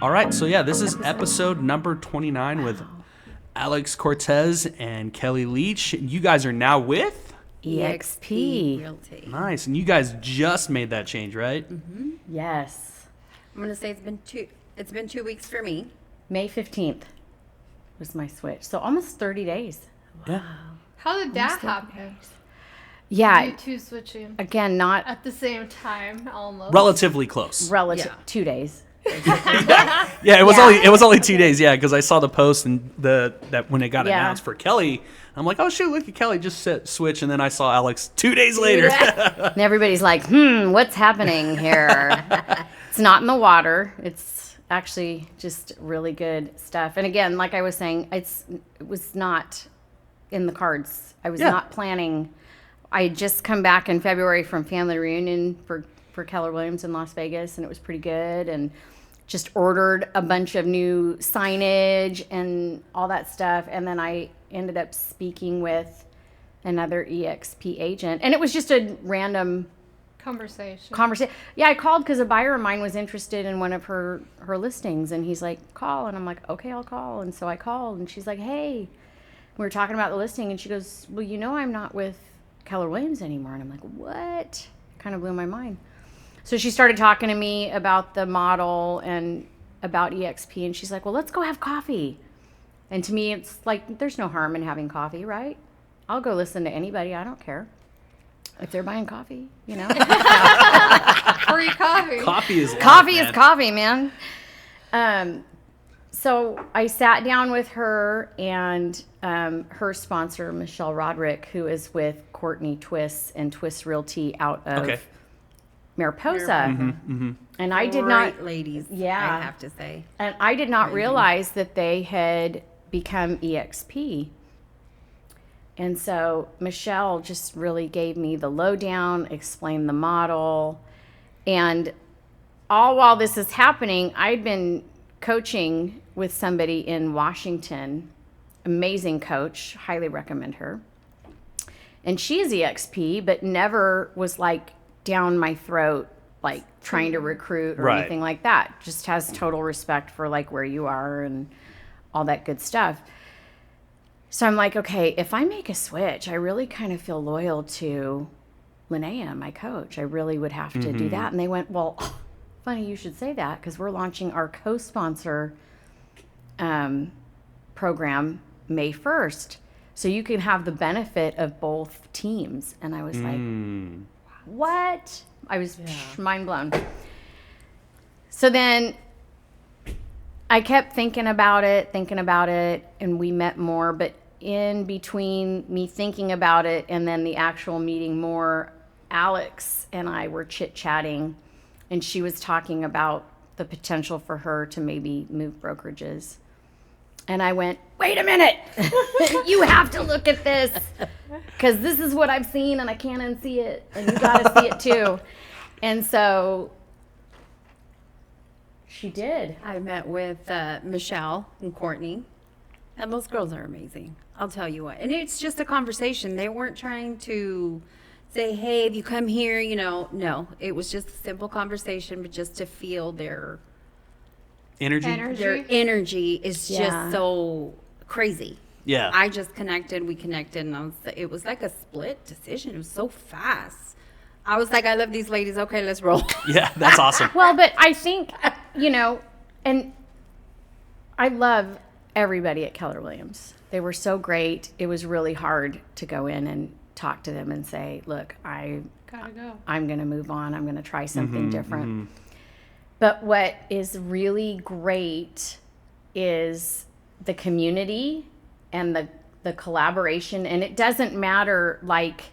All right, so yeah, this is episode number 29 with Alex Cortez and Kellie Leach. You guys are now with EXP Realty. Nice, and you guys just made that change, right? Mm-hmm. Yes. I'm gonna say it's been 2 weeks for me. May 15th was my switch. So almost 30 days. Yeah. How did that happen? Yeah. You two switching Again, not at the same time, almost. Relatively close. relative. Yeah. 2 days. Yeah, it was only 2 days. Yeah, because I saw the post and that when it got Yeah. announced for Kellie, I'm like, oh shoot, look at Kellie just switch, and then I saw Alex 2 days later. And everybody's like, what's happening here? It's not in the water. It's actually just really good stuff. And again, like I was saying, it was not in the cards. I was not planning. I had just come back in February from family reunion for Keller Williams in Las Vegas, and it was pretty good. And just ordered a bunch of new signage and all that stuff. And then I ended up speaking with another EXP agent. And it was just a random conversation. Yeah, I called because a buyer of mine was interested in one of her listings. And he's like, call. And I'm like, okay, I'll call. And so I called. And she's like, hey, we were talking about the listing. And she goes, well, I'm not with Keller Williams anymore. And I'm like, what? Kind of blew my mind. So she started talking to me about the model and about EXP, and she's like, well, let's go have coffee. And to me, it's like, there's no harm in having coffee, right? I'll go listen to anybody. I don't care if they're buying coffee, Free coffee. Coffee is life, Coffee man. is coffee, man. So I sat down with her and her sponsor, Michelle Roderick, who is with Courtney Twist and Twist Realty out of Mariposa. And I did not, Great ladies. Yeah. I have to say. and I did not realize that they had become EXP. And so Michelle just really gave me the lowdown, explained the model. And all while this is happening, I'd been coaching with somebody in Washington, amazing coach, highly recommend her. And she is EXP, but never was like down my throat, like trying to recruit or anything like that. Just has total respect for like where you are and all that good stuff. So I'm like, okay, if I make a switch, I really kind of feel loyal to Linnea, my coach. I really would have to do that. And they went, well, funny you should say that, because we're launching our co-sponsor program May 1st. So you can have the benefit of both teams. And I was like, what? I was mind blown. So then I kept thinking about it, and we met more. But in between me thinking about it and then the actual meeting more, Alex and I were chit-chatting, and she was talking about the potential for her to maybe move brokerages. And I went, wait a minute, you have to look at this, because this is what I've seen and I can't unsee it, and you got to see it too. And so she did. I met with Michelle and Courtney, and those girls are amazing. I'll tell you what. And it's just a conversation. They weren't trying to say, hey, if you come here, no. It was just a simple conversation, but just to feel their energy is just so crazy. Yeah. I just connected, we connected, and it was like a split decision. It was so fast. I was like, I love these ladies. Okay, let's roll. Yeah, that's awesome. Well, but I think, and I love everybody at Keller Williams. They were so great. It was really hard to go in and talk to them and say, look, I'm going to move on. I'm going to try something different. But what is really great is the community and the collaboration. And it doesn't matter like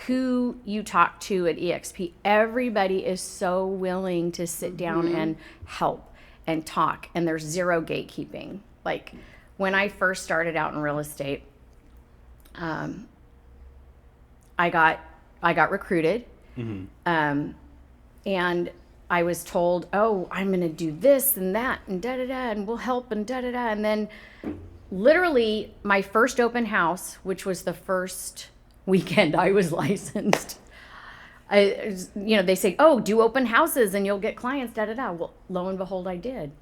who you talk to at EXP. Everybody is so willing to sit down and help and talk. And there's zero gatekeeping. Like when I first started out in real estate, I got recruited. And I was told, oh, I'm going to do this and that and da-da-da, and we'll help and da-da-da. And then literally my first open house, which was the first weekend I was licensed, they say, oh, do open houses and you'll get clients, da-da-da. Well, lo and behold, I did.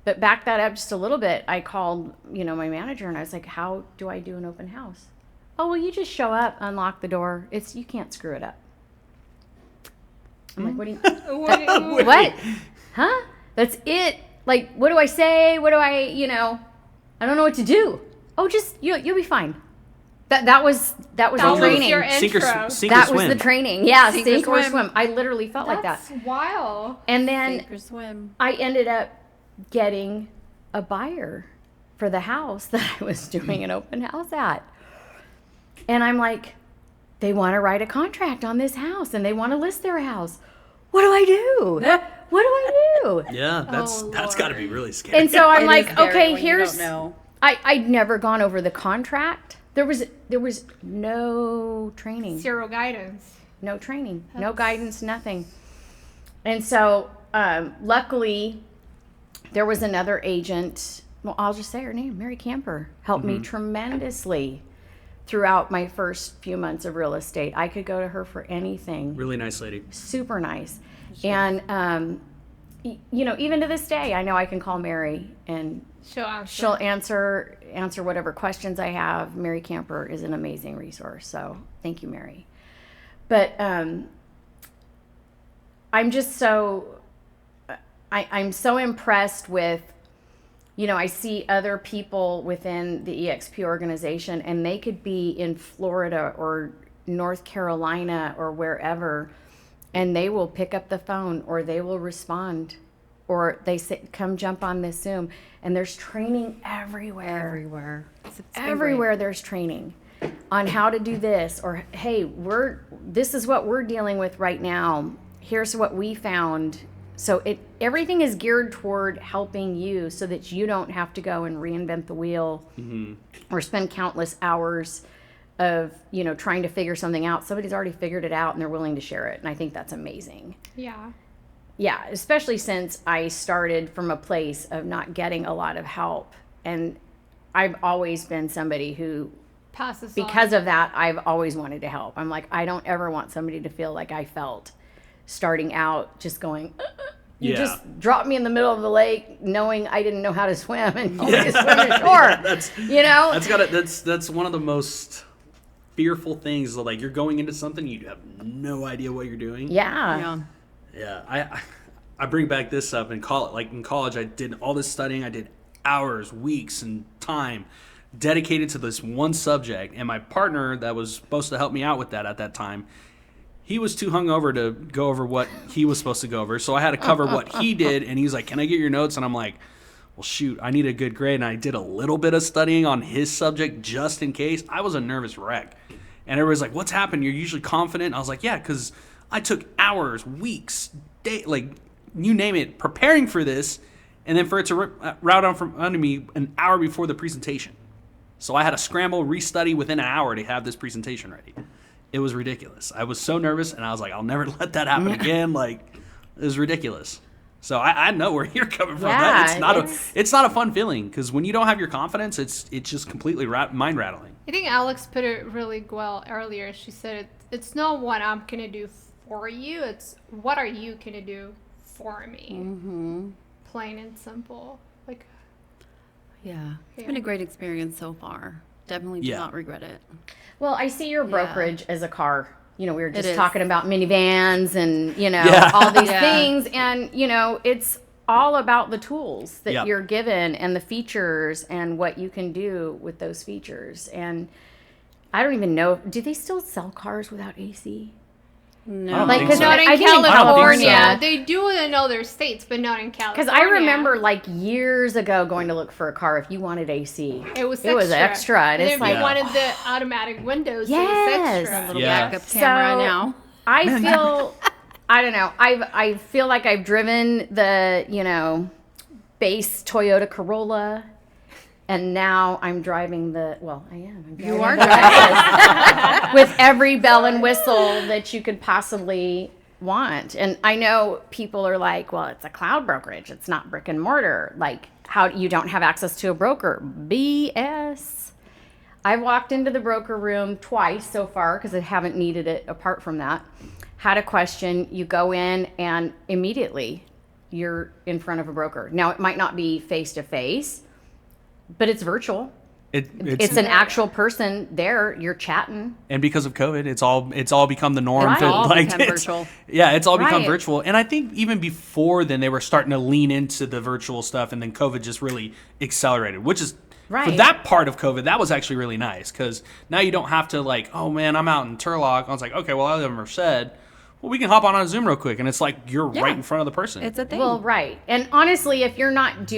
But back that up just a little bit, I called, my manager, and I was like, how do I do an open house? Oh, well, you just show up, unlock the door. You can't screw it up. I'm like, what do you, what? Huh? That's it. Like, what do I say? What do I don't know what to do. Oh, just, you'll be fine. That was the training. Your Sink or intro. sink or That swim. was the training. Yeah, Sink sink or or swim. swim. I literally felt like that. That's wild. And then Sink or swim. I ended up getting a buyer for the house that I was doing an open house at. And I'm like, they want to write a contract on this house and they want to list their house. What do I do? What do I do? Yeah, that's Oh, got to be really scary. And so I'm It like, is scary okay, when you here's, don't know. I'd never gone over the contract. There was no training. Zero guidance. No training, no guidance, nothing. And so, luckily, there was another agent. Well, I'll just say her name, Mary Camper, helped me tremendously throughout my first few months of real estate. I could go to her for anything. Really nice lady. Super nice. And, even to this day, I know I can call Mary and she'll answer whatever questions I have. Mary Camper is an amazing resource. So thank you, Mary. But I'm just I'm so impressed with, I see other people within the EXP organization, and they could be in Florida or North Carolina or wherever, and they will pick up the phone or they will respond, or they say, come jump on this Zoom. And there's training everywhere. Everywhere there's training on how to do this, or hey, this is what we're dealing with right now. Here's what we found. So everything is geared toward helping you so that you don't have to go and reinvent the wheel or spend countless hours of, trying to figure something out. Somebody's already figured it out and they're willing to share it. And I think that's amazing. Yeah. Yeah, especially since I started from a place of not getting a lot of help. And I've always been somebody who, Passes because of that, I've always wanted to help. I'm like, I don't ever want somebody to feel like I felt starting out, just going, you just dropped me in the middle of the lake knowing I didn't know how to swim and told me to swim ashore. That's one of the most fearful things. Like, you're going into something, you have no idea what you're doing. Yeah. Yeah, I bring back this up in college. Like in college, I did all this studying. I did hours, weeks, and time dedicated to this one subject. And my partner that was supposed to help me out with that at that time, he was too hungover to go over what he was supposed to go over. So I had to cover what he did. And he's like, "Can I get your notes?" And I'm like, "Well, shoot, I need a good grade." And I did a little bit of studying on his subject just in case. I was a nervous wreck. And everybody's like, "What's happened? You're usually confident." I was like, "Yeah, because I took hours, weeks, like you name it, preparing for this, and then for it to route on from under me an hour before the presentation. So I had to scramble, restudy within an hour to have this presentation ready. It was ridiculous. I was so nervous, and I was like, I'll never let that happen again. Like, it was ridiculous. So I know where you're coming from. Yeah, It's not a fun feeling, because when you don't have your confidence, it's just completely mind rattling. I think Alex put it really well earlier. She said it's not what I'm gonna do for you. It's what are you gonna do for me? Mm-hmm. Plain and simple. Like, Yeah. It's been a great experience so far. Definitely do not regret it. Well, I see your brokerage as a car. We were just is. talking about minivans and, all these things. And, it's all about the tools that you're given and the features and what you can do with those features. And I don't even know, do they still sell cars without AC? No. Like, think so. not in I think in California. California. They do it in other states, but not in California. Because I remember, like, years ago going to look for a car. If you wanted AC, it was extra. And it's if like, you wanted the automatic windows, Yes. it was extra. A little Yeah. backup camera So- now. I feel, I don't know. I feel like I've driven the, base Toyota Corolla, and now I'm driving I am. You are driving with every bell and whistle that you could possibly want. And I know people are like, well, it's a cloud brokerage. It's not brick and mortar. Like, how you don't have access to a broker. BS. I've walked into the broker room twice so far because I haven't needed it apart from that. Had a question, you go in and immediately you're in front of a broker. Now, it might not be face to face, but it's virtual. It's an actual person there. You're chatting. And because of COVID, it's all become the norm. Right. To, All like, become virtual. Yeah, it's all become Right. virtual. And I think even before then, they were starting to lean into the virtual stuff, and then COVID just really accelerated, which is, for Right. that part of COVID, that was actually really nice, because now you don't have to, like, oh man, I'm out in Turlock. I was like, okay, well, I live in Merced. Well, we can hop on a Zoom real quick, and it's like you're right in front of the person. It's a thing. Well, right. And honestly, if you're not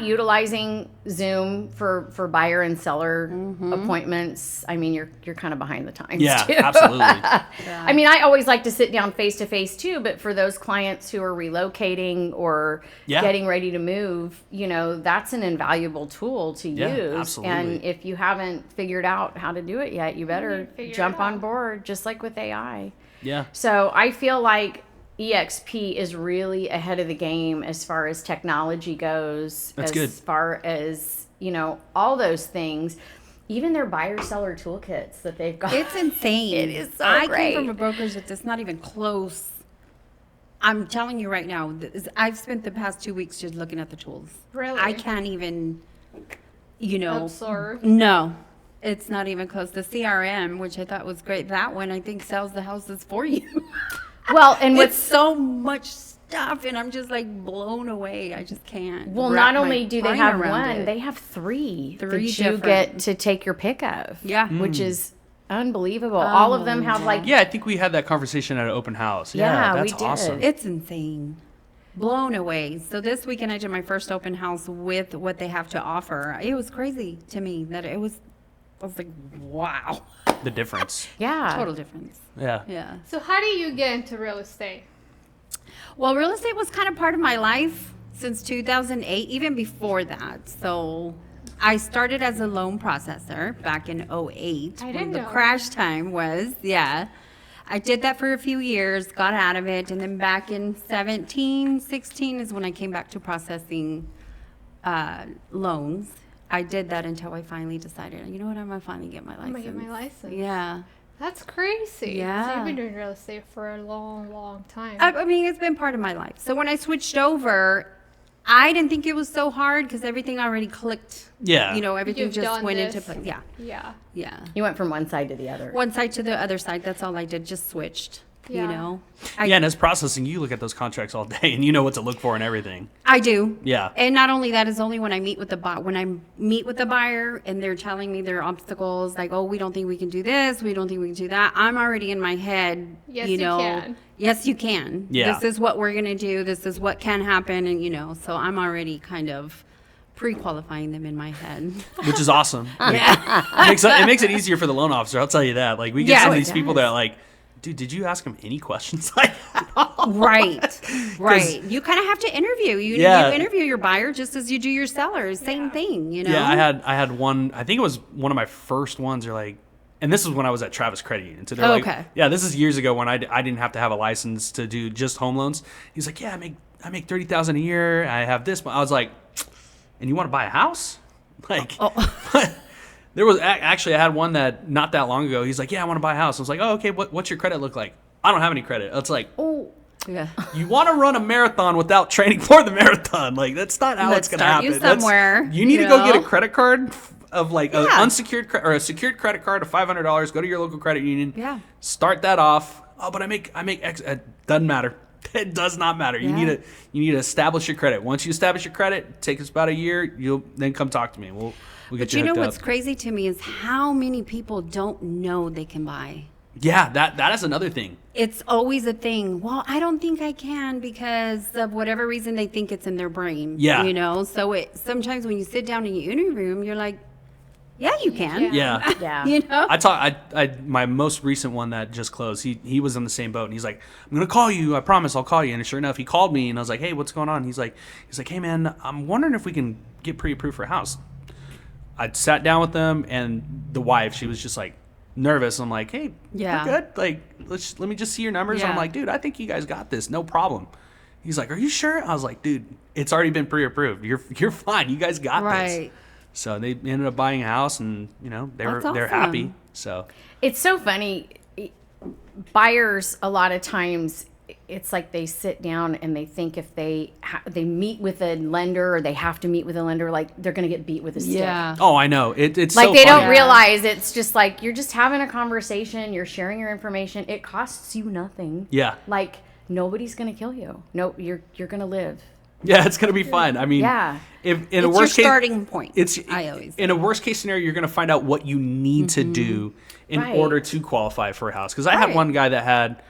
utilizing Zoom for buyer and seller appointments, I mean, you're kind of behind the times. Yeah, too. absolutely. I mean, I always like to sit down face to face too, but for those clients who are relocating or Yeah. getting ready to move, that's an invaluable tool to Yeah, use. absolutely. And if you haven't figured out how to do it yet, you better figure it jump on out. board, just like with AI. Yeah. So I feel like EXP is really ahead of the game as far as technology goes. That's as good. far as, all those things. Even their buyer seller toolkits that they've got. It's insane. It is so I great. came from a brokerage that's not even close. I'm telling you right now, I've spent the past 2 weeks just looking at the tools. Really? I can't even, Absorb. No, it's not even close. The CRM, which I thought was great, that one I think sells the houses for you. Well, and With what's so much stuff, and I'm just like blown away. I just can't. well, wrap not my only do they brain have around one, it. they have three that Three you different- get to take your pick of. Yeah. Which is unbelievable. All of them have like Yeah, I think we had that conversation at an open house. Yeah, that's we did. awesome. It's insane. Blown away. So this weekend I did my first open house with what they have to offer. It was crazy to me that I was like, wow. The difference. yeah. Total difference. Yeah. Yeah. So how do you get into real estate? Well, real estate was kind of part of my life since 2008, even before that. So I started as a loan processor back in 08 I when didn't the know crash time was. Yeah. I did that for a few years, got out of it, and then back in 17, 16 is when I came back to processing loans. I did that until I finally decided, you know what, I'm gonna finally get my license. I'm gonna get my license. Yeah. That's crazy. So Yeah. you've been doing real estate for a long, long time. I mean, it's been part of my life. So when I switched over, I didn't think it was so hard because everything already clicked. Yeah. Everything You've just done went this. into place. Yeah. Yeah. Yeah. You went from one side to the other. One side to the other side. That's all I did. Just switched. Yeah. Yeah, and as processing, you look at those contracts all day, and you know what to look for and everything. I do. Yeah. And not only that, is only when I meet with the buyer and they're telling me their obstacles, like, oh, we don't think we can do this, we don't think we can do that. I'm already in my head. Yes, you can. Yes, you can. Yeah. This is what we're gonna do. This is what can happen, and so I'm already kind of pre-qualifying them in my head. Which is awesome. It makes it easier for the loan officer. I'll tell you that. Like, we get Yeah, some of it these people that are like, dude, did you ask him any questions like that? Right. You kind of have to interview. You interview your buyer just as you do your sellers. Same thing, Yeah, I had one. I think it was one of my first ones. They're like, and this is when I was at Travis Credit Union. So they're like, okay. yeah, this is years ago when I didn't have to have a license to do just home loans. He's like, yeah, I make $30,000 a year. I have this. I was like, and you want to buy a house? Like, there was actually, I had one that not that long ago. He's like, yeah, I want to buy a house. I was like, oh, okay. What's your credit look like? I don't have any credit. It's like, Oh, Yeah. you want to run a marathon without training for the marathon. Like, that's not how Let's it's going to start happen. you somewhere, You need you to go get a know? credit card of like an Yeah. unsecured or a secured credit card of $500. Go to your local credit union. Yeah. Start that off. Oh, but I make X. It doesn't matter. It does not matter. You Yeah. need to establish your credit. Once you establish your credit, it takes about a year. You'll then come talk to me. We'll get But you you know hooked what's up. crazy to me is how many people don't know they can buy. Yeah, that is another thing. It's always a thing. Well, I don't think I can because of whatever reason they think it's in their brain. Yeah. So sometimes when you sit down and you interview them, you're like, yeah, you can. Yeah. yeah. I my most recent one that just closed. He was on the same boat, and he's like, "I'm gonna call you. I promise, I'll call you." And sure enough, he called me, and I was like, "Hey, what's going on?" He's like, "Hey, man, I'm wondering if we can get pre-approved for a house." I sat down with them, and the wife, she was just like nervous. I'm like, "Hey, Yeah. we're good. Like, let me just see your numbers." Yeah. I'm like, "Dude, I think you guys got this. No problem." He's like, "Are you sure?" I was like, "Dude, it's already been pre-approved. You're fine. You guys got this." Right. So they ended up buying a house, and they're That's happy. awesome. So It's so funny. Buyers, a lot of times, it's like they sit down and they think if they meet with a lender or they have to meet with a lender, like they're going to get beat with a stick. Yeah. Oh, I know. It's Like so they funny. don't realize it's just like you're just having a conversation, you're sharing your information. It costs you nothing. Yeah. Like nobody's going to kill you. No, you're going to live. Yeah, it's gonna be fun. I mean, Yeah. if in It's a worst your case, starting point. I always in a worst case scenario, you're gonna find out what you need to do in Right. order to qualify for a house. Because I had Right. one guy that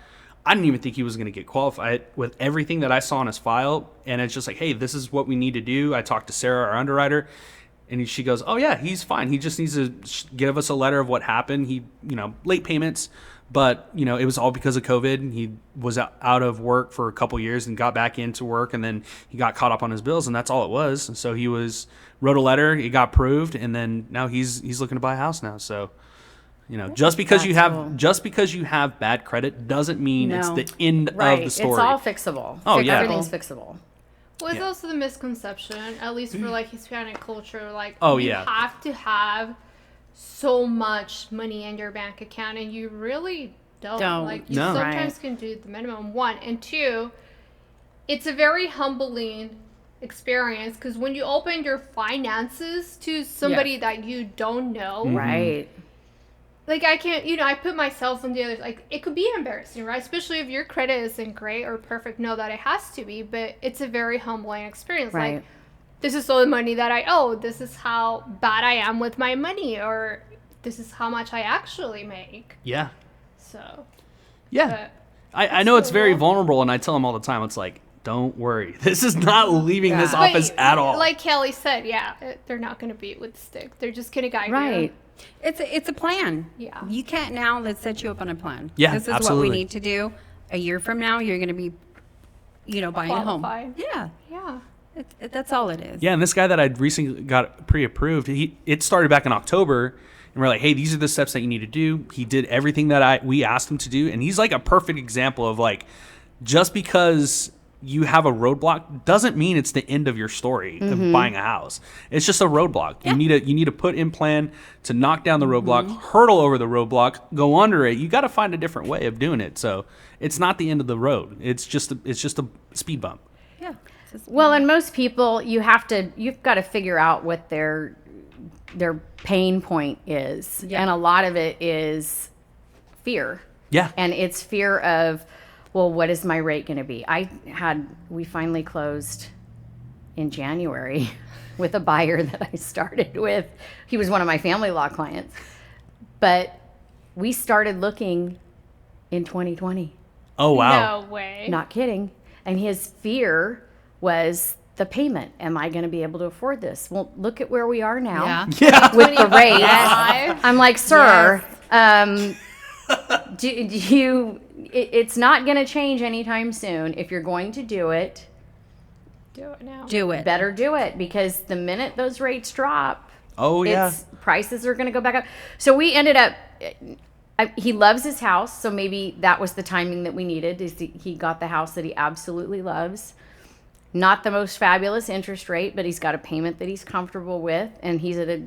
I didn't even think he was gonna get qualified with everything that I saw on his file, and it's just like, hey, this is what we need to do. I talked to Sarah, our underwriter. And she goes, oh, yeah, he's fine. He just needs to give us a letter of what happened. He, late payments, but, it was all because of COVID. He was out of work for a couple years and got back into work, and then he got caught up on his bills, and that's all it was. And so he wrote a letter, it got approved, and then now he's looking to buy a house now. So, just because you have bad credit doesn't mean it's No. the end Right. of the story. It's all fixable. Oh, yeah. Everything's fixable. Well, it's Yeah. also the misconception, at least for like Hispanic culture, like Oh, you yeah. have to have so much money in your bank account, and you really don't. Don't. Like you No. sometimes Right. can do the minimum. One and two, it's a very humbling experience because when you open your finances to somebody that you don't know, Right. like I can't, I put myself on the other, like it could be embarrassing, right? Especially if your credit isn't great or perfect, know that it has to be, but it's a very humbling experience. Right. Like, this is all the money that I owe. This is how bad I am with my money, or this is how much I actually make. Yeah. So, Yeah. but I know it's very cool. vulnerable, and I tell them all the time, it's like, don't worry. This is not leaving this Yeah. office at all. Like Kelly said, yeah, they're not going to beat with the stick. They're just going to guide Right. you. It's a plan. Yeah. You can't now. Let's set you up on a plan. Yeah, This is absolutely. what we need to do. A year from now, you're going to be, buying a home. Qualified. Yeah. Yeah. That's all it is. Yeah, and this guy that I'd recently got pre-approved, it started back in October, and we're like, hey, these are the steps that you need to do. He did everything that we asked him to do, and he's like a perfect example of like, just because you have a roadblock doesn't mean it's the end of your story of buying a house. It's just a roadblock. Yeah. You need to put in plan to knock down the roadblock, hurdle over the roadblock, go under it. You got to find a different way of doing it. So it's not the end of the road. It's just a speed bump. Yeah. Well, and most people, you've got to figure out what their pain point is. Yeah. And a lot of it is fear. Yeah. And it's fear of, well, what is my rate going to be? We finally closed in January with a buyer that I started with. He was one of my family law clients. But we started looking in 2020. Oh, wow. No way. Not kidding. And his fear was the payment. Am I going to be able to afford this? Well, look at where we are now Yeah. Yeah. with the rate. Yes. I'm like, sir, it's not going to change anytime soon. If you're going to do it, Do it now. Do it. better do it, because the minute those rates drop, Oh, yeah. prices are going to go back up. So we ended up, he loves his house, so maybe that was the timing that we needed. He got the house that he absolutely loves. Not the most fabulous interest rate, but he's got a payment that he's comfortable with, and he's at a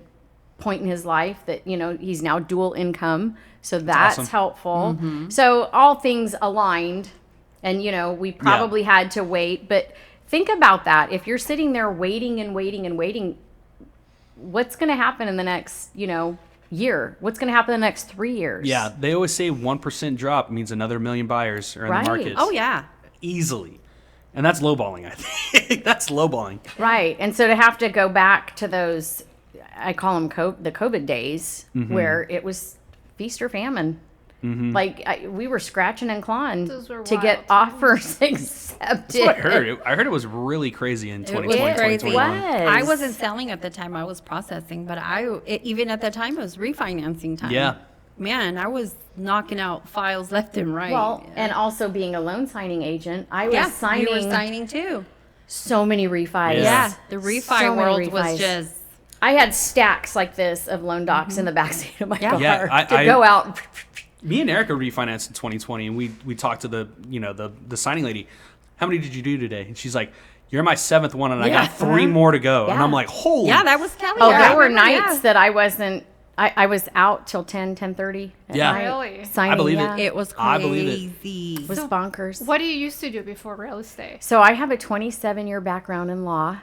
point in his life that, he's now dual income, so that's awesome. helpful. So all things aligned, and we probably had to wait, but think about that. If you're sitting there waiting and waiting and waiting, what's going to happen in the next year? What's going to happen in the next 3 years? Yeah, they always say 1% drop means another million buyers are in Right. the market. Oh, yeah. Easily. And that's lowballing, I think. That's lowballing. Right. And so to have to go back to those, I call them the COVID days, where it was feast or famine. Like we were scratching and clawing Those were to get wild times. offers accepted. That's what I heard. I heard it was really crazy in 2020, was crazy. 2021. I wasn't selling at the time. I was processing, but even at that time, it was refinancing time. Yeah. Man, I was knocking out files left and right. Well, and also being a loan signing agent, I was yeah, signing you were signing too. so many refis. Yeah. Yeah, the refi So many world was refis. just. I had stacks like this of loan docs in the backseat of my car Yeah, to go out. Me and Erica refinanced in 2020, and we talked to the signing lady. How many did you do today? And she's like, "You're my 7th one, and I Yeah. got 3 more to go." And Yeah. I'm like, "Holy!" Yeah, that was Kelly. Oh, I there were remember, nights that I wasn't I was out till 10:30 at Yeah. night Really? signing. I believe it. yeah. It was I believe crazy. It was bonkers. What do you used to do before real estate? So I have a 27-year background in law.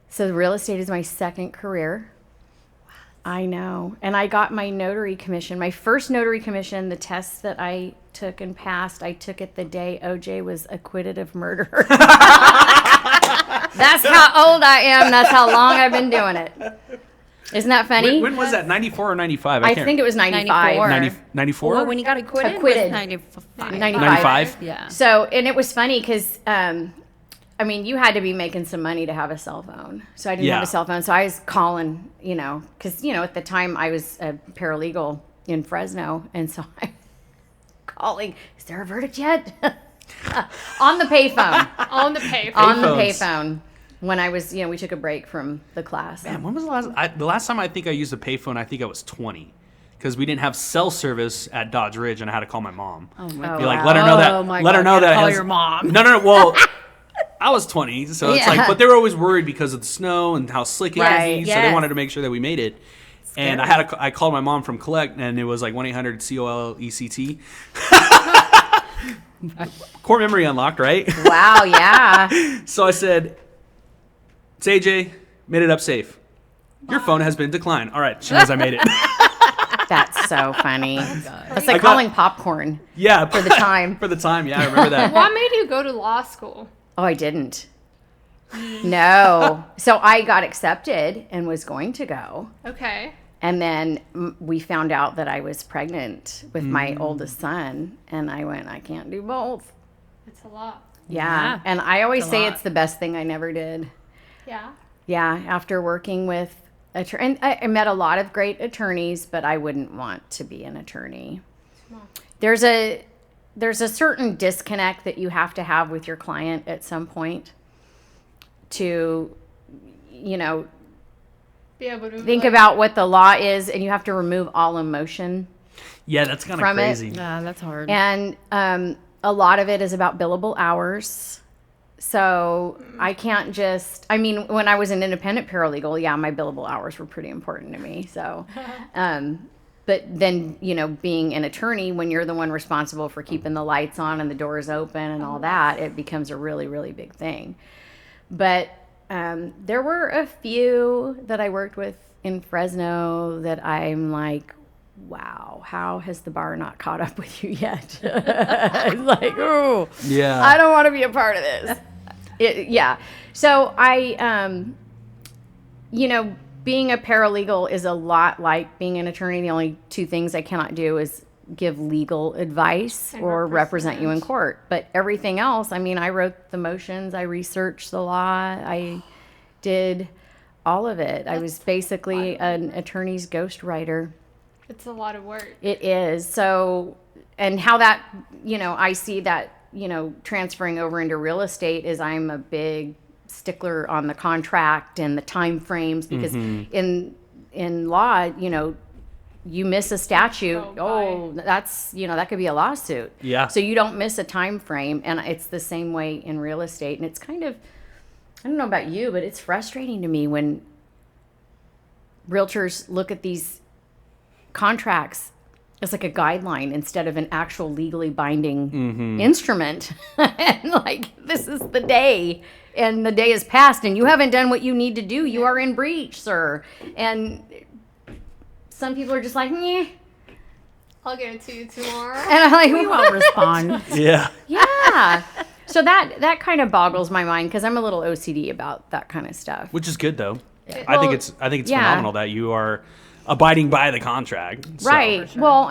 So real estate is my second career. I know. And I got my notary commission, my first notary commission, the test that I took and passed, I took it the day OJ was acquitted of murder. That's how old I am. That's how long I've been doing it. Isn't that funny? When was that? 94 or 95? I think it was 95. 94. 94? Well, when you got acquitted, Acquitted. was 95. 95? Yeah. So, and it was funny because, I mean, you had to be making some money to have a cell phone. So I didn't Yeah. have a cell phone. So I was calling, because, at the time I was a paralegal in Fresno. And so I'm calling, is there a verdict yet? On the payphone. On the payphone. On the Payphones. payphone. When I was, we took a break from the class. Man, when was the last time I think I used a payphone? I think I was 20. Because we didn't have cell service at Dodge Ridge, and I had to call my mom. Oh my Be like, wow. let her know that. Oh my let her God, know you that. gotta call has- your mom. No. Well, I was 20, so it's Yeah. like, but they were always worried because of the snow and how slick it Right, was. So they yes. wanted to make sure that we made it. And I called my mom from Collect, and it was like 1-800-COLECT. Core memory unlocked, right? Wow, yeah. So I said, it's AJ, made it up safe. Your phone has been declined. All right, she knows I made it. That's so funny. It's I like got- calling popcorn. Yeah. For the time. For the time, yeah, I remember that. What made you go to law school? Oh, I didn't. No. So I got accepted and was going to go. Okay. And then we found out that I was pregnant with my oldest son. And I went, I can't do both. It's a lot. Yeah. Yeah, And I always it's a say lot. it's the best thing I never did. Yeah. Yeah. After working with and I met a lot of great attorneys, but I wouldn't want to be an attorney. There's a certain disconnect that you have to have with your client at some point to, Be able to think about what the law is, and you have to remove all emotion. Yeah, that's kind of From it. crazy. Yeah, that's hard. And a lot of it is about billable hours. So I can't just, when I was an independent paralegal, yeah, my billable hours were pretty important to me. So, but then, being an attorney, when you're the one responsible for keeping the lights on and the doors open and all that, it becomes a really, really big thing. But there were a few that I worked with in Fresno that I'm like, wow, how has the bar not caught up with you yet? It's like, oh, Yeah. I don't want to be a part of this. Yeah. So I, being a paralegal is a lot like being an attorney. The only two things I cannot do is give legal advice And or represent you in represent. court. But everything else, I wrote the motions, I researched the law, I did all of it. I was basically an attorney's ghostwriter. It's a lot of work. It is. So, and how that, I see that, transferring over into real estate is I'm a big stickler on the contract and the time frames because in law, you miss a statute, that's, that could be a lawsuit. Yeah. So you don't miss a time frame, and it's the same way in real estate. And it's kind of, I don't know about you, but it's frustrating to me when realtors look at these contracts as like a guideline instead of an actual legally binding instrument. And like, this is the day, and the day is passed, and you haven't done what you need to do. You are in breach, sir. And some people are just like, meh. I'll get it to you tomorrow. And I'm like, We won't respond. Yeah. yeah. So that kind of boggles my mind because I'm a little OCD about that kind of stuff. Which is good though. I Well, think it's yeah. phenomenal that you are abiding by the contract. So- Right. Well,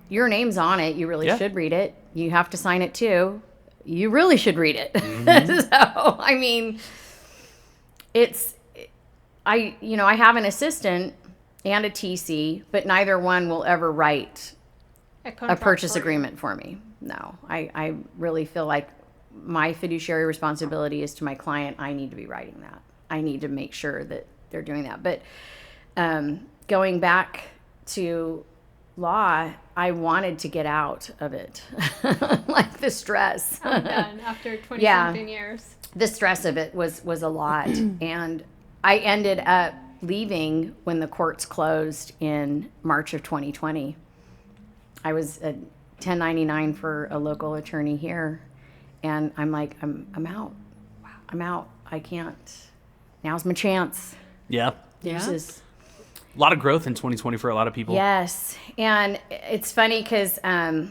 your name's on it. You really Yeah. should read it. You have to sign it too. You really should read it. So, it's, I have an assistant and a TC, but neither one will ever write a contract purchase for you. agreement for me. No, I really feel like my fiduciary responsibility is to my client. I need to be writing that. I need to make sure that they're doing that. But going back to law, I wanted to get out of it, like the stress. I'm done after 20 Yeah. something years. The stress of it was a lot, and I ended up leaving when the courts closed in March of 2020. I was a 1099 for a local attorney here, and I'm like, I'm out. I'm out. I can't. Now's my chance. Yeah. Yeah. Deuces. A lot of growth in 2020 for a lot of people. Yes, and it's funny because I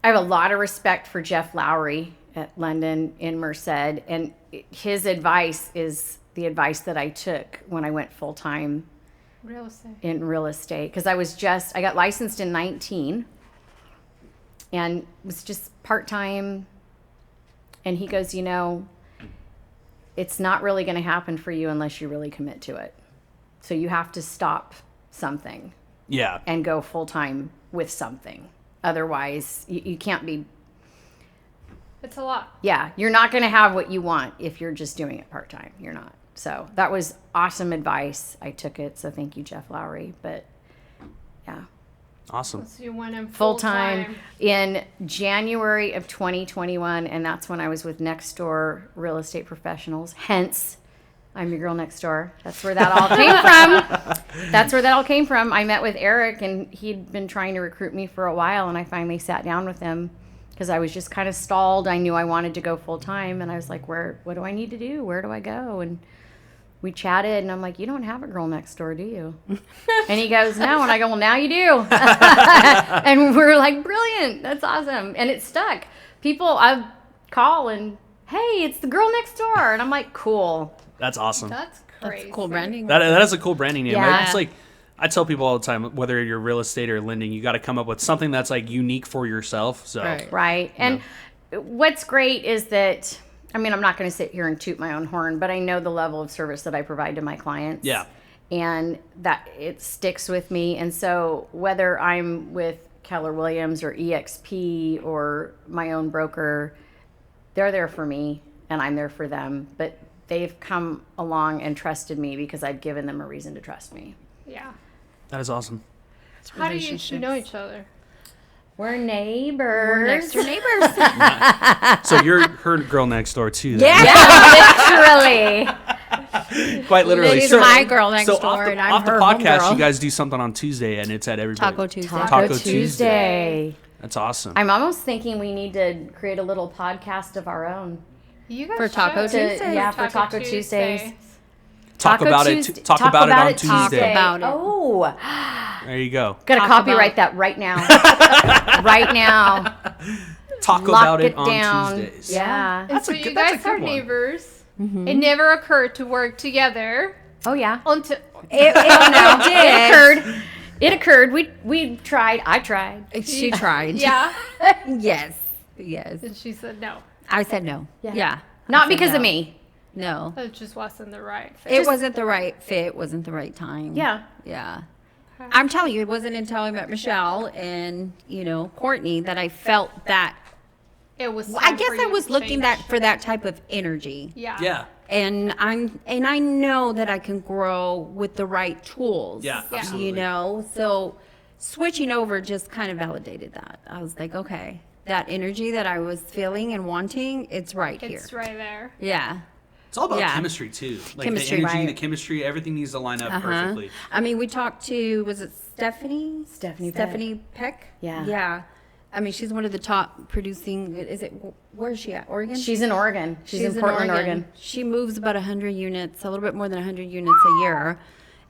have a lot of respect for Jeff Lowry at London in Merced, and his advice is the advice that I took when I went full time Real estate. in real estate, because I got licensed in 19 and was just part time. And he goes, it's not really going to happen for you unless you really commit to it. So you have to stop something Yeah. and go full time with something. Otherwise, you can't be. It's a lot. Yeah, you're not going to have what you want if you're just doing it part time. You're not. So that was awesome advice. I took it. So thank you, Jeff Lowry. But yeah, Awesome. So you went in full time in January of 2021. And that's when I was with Next Door Real Estate Professionals. Hence, I'm your girl next door. That's where that all came from. I met with Eric, and he'd been trying to recruit me for a while, and I finally sat down with him because I was just kind of stalled. I knew I wanted to go full time, and I was like, what do I need to do? Where do I go? And we chatted, and I'm like, you don't have a girl next door, do you? And he goes, no. And I go, well, now you do. And we're like, brilliant. That's awesome. And it stuck. People, I call and, hey, it's the girl next door. And I'm like, cool. That's awesome. That's crazy. That's cool branding. That is a cool branding name. Yeah. It's like, I tell people all the time, whether you're real estate or lending, you got to come up with something that's like unique for yourself. So Right. Right. And what's great is that, I'm not going to sit here and toot my own horn, but I know the level of service that I provide to my clients. Yeah. And that it sticks with me. And so whether I'm with Keller Williams or EXP or my own broker, they're there for me and I'm there for them. But they've come along and trusted me because I've given them a reason to trust me. Yeah. that is awesome. How do you two know each other? We're neighbors. We're next door neighbors. So you're her girl next door too. Then. Yeah, literally. Quite literally. She's So- my girl next so door, off the, and I'm off the her podcast, homegirl. you guys do something on Tuesday, and it's at everybody. Taco Tuesday. Taco Tuesday. Tuesday. That's awesome. I'm almost thinking we need to create a little podcast of our own. You guys For Taco should. Tuesday? Yeah, for Taco Tuesdays. Talk Taco about Tuesday- it. Talk about it on Talk Tuesday. about it. Oh, There you go. gotta Talk copyright about- that right now. Right now. Talk Lock about it it on down. Tuesdays. Yeah. And That's so a you good- that's a guys good are one. neighbors. It never occurred to work together Oh yeah. until It It occurred. It occurred. We tried. I tried. She tried. yeah. Yes. Yes. And she said no. I said no. Yeah. Not I said because no. of me. No. That just wasn't the right fit. It wasn't the right fit. Wasn't the right time. Yeah. Yeah. I'm telling you, it wasn't until I met Michelle and, Courtney that I felt that. It was. I time guess for I you was to looking change. for that type of energy. Yeah. Yeah. And I know that I can grow with the right tools. Yeah, absolutely. So switching over just kind of validated that. I was like, okay, that energy that I was feeling and wanting, it's right here. It's right there. Yeah. It's all about Yeah. chemistry too. Like Chemistry, the energy, right. the chemistry, everything needs to line up perfectly. I mean, we talked to, was it Stephanie? Stephanie Peck. Yeah. Yeah. I mean, she's one of the top producing, where is she at? Oregon? She's in Oregon. She's in Portland, Oregon. She moves about 100 units, a little bit more than 100 units a year.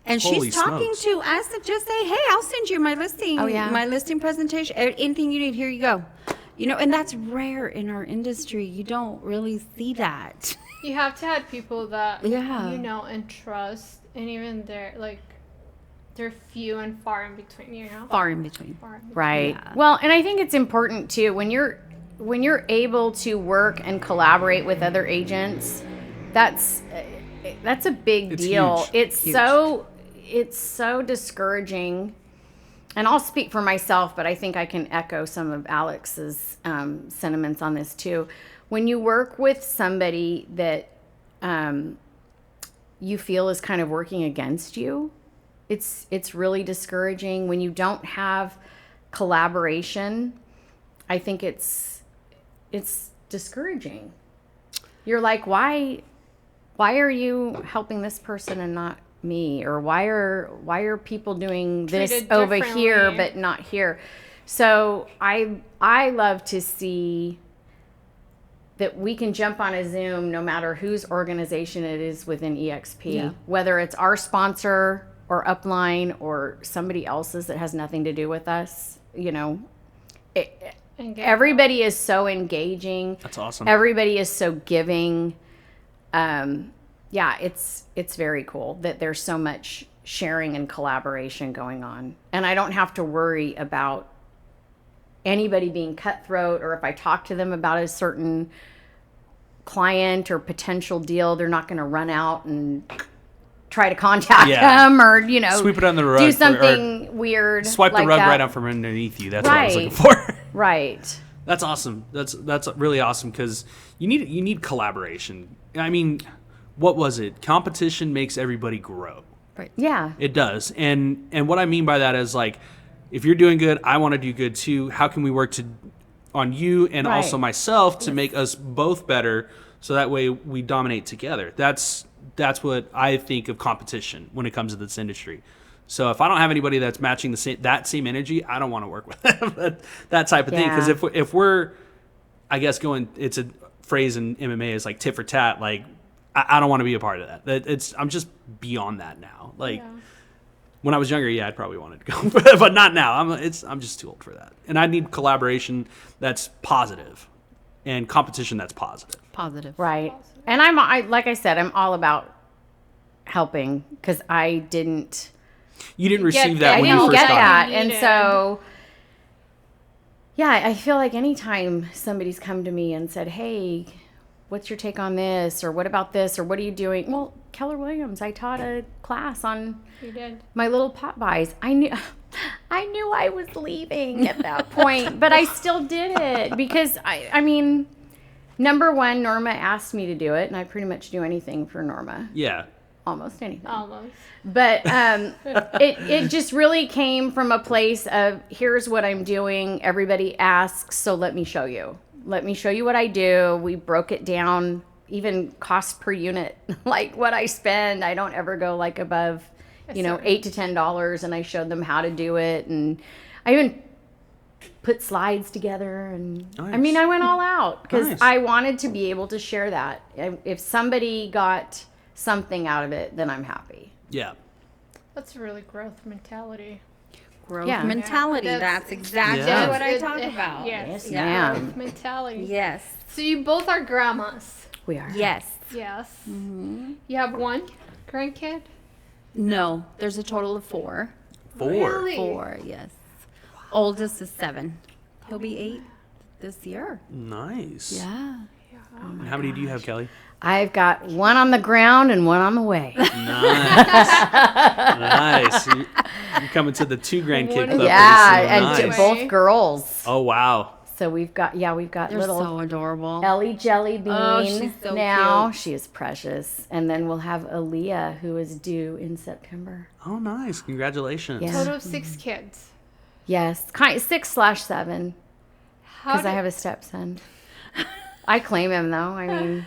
And Holy she's talking smokes. to us to just say, hey, I'll send you my listing, Oh, yeah. my listing presentation, anything you need, here you go. And that's rare in our industry. You don't really see that. You have to have people that Yeah. you know and trust, and even they're few and far in between. Far in between. Far in between. Right. Yeah. Well, and I think it's important too when you're able to work and collaborate with other agents. That's a big It's deal. huge. It's Huge. so discouraging. And I'll speak for myself, but I think I can echo some of Alex's sentiments on this too. When you work with somebody that you feel is kind of working against you, it's really discouraging. When you don't have collaboration, I think it's discouraging. You're like, why are you helping this person and not me, or why are people doing this Treated over here differently. but not here? So I love to see that we can jump on a Zoom no matter whose organization it is within EXP, Yeah. whether it's our sponsor or upline or somebody else's that has nothing to do with us. You know, And get everybody is so engaging. That's awesome. Everybody is so giving. Yeah, it's very cool that there's so much sharing and collaboration going on. And I don't have to worry about anybody being cutthroat, or if I talk to them about a certain client or potential deal, they're not going to run out and try to contact Yeah. them, or, you know, Sweep it under the rug do or something weird. Swipe like the rug that. right out from underneath you. That's what I was looking Right. for. Right. That's awesome. That's really awesome, because you need collaboration. I mean, what was it? Competition makes everybody grow. Yeah. It does. And what I mean by that is, like, if you're doing good, I want to do good too. How can we work on you and Right. also myself to make us both better, so that way we dominate together? That's what I think of competition when it comes to this industry. So if I don't have anybody that's matching that same energy, I don't want to work with them. that type of thing. Because Yeah. if we're, I guess, it's a phrase in MMA is like tit for tat. Like, I don't want to be a part of that. I'm just beyond that now. Like, when I was younger, yeah, I'd probably wanted to go, but not now. I'm just too old for that. And I need collaboration that's positive, and competition that's positive. Positive. Right. And I like I said, I'm all about helping, because I didn't You didn't get receive that. that I when you didn't first get got that. it. And Needed. so, yeah, I feel like anytime somebody's come to me and said, hey, what's your take on this? Or what about this? Or what are you doing? Well, Keller Williams, I taught a class on You did. my little pot buys. I knew I was leaving at that point, but I still did it because I mean, number one, Norma asked me to do it, and I pretty much do anything for Norma. Yeah. Almost anything. Almost. But it just really came from a place of, here's what I'm doing. Everybody asks, so let me show you. Let me show you what I do. We broke it down, even cost per unit, like what I spend. I don't ever go like above, Yes, you know, sir. $8 to $10, and I showed them how to do it. And I even put slides together, and I Nice. mean, I went all out because Nice. I wanted to be able to share that. If somebody got something out of it, then I'm happy. Yeah. That's a really growth mentality. Growth Yeah. mentality. Yeah. That's exactly Yeah. what I It- talk it- about. Yes. Yes, ma'am. Growth mentality. Yes. So you both are grandmas. We are. Yes. Yes. You have one grandkid? No, there's a total of 4. 4. Really? 4, yes. Oldest is 7. He'll be 8 this year. Nice. Yeah. And how many do you have, Kelly? I've got one on the ground and one on the way. Nice. Nice. You're coming to the 2 grandkid One club. is- Yeah, pretty soon. and Nice. both girls. Oh, wow. So we've got They're little so adorable. Ellie Jelly Bean Oh, she's so now. cute. She is precious. And then we'll have Aaliyah, who is due in September. Oh, nice. Congratulations. Yeah. Total of 6 kids. Yes, 6/7, How because I do, have a stepson. I claim him though. I mean,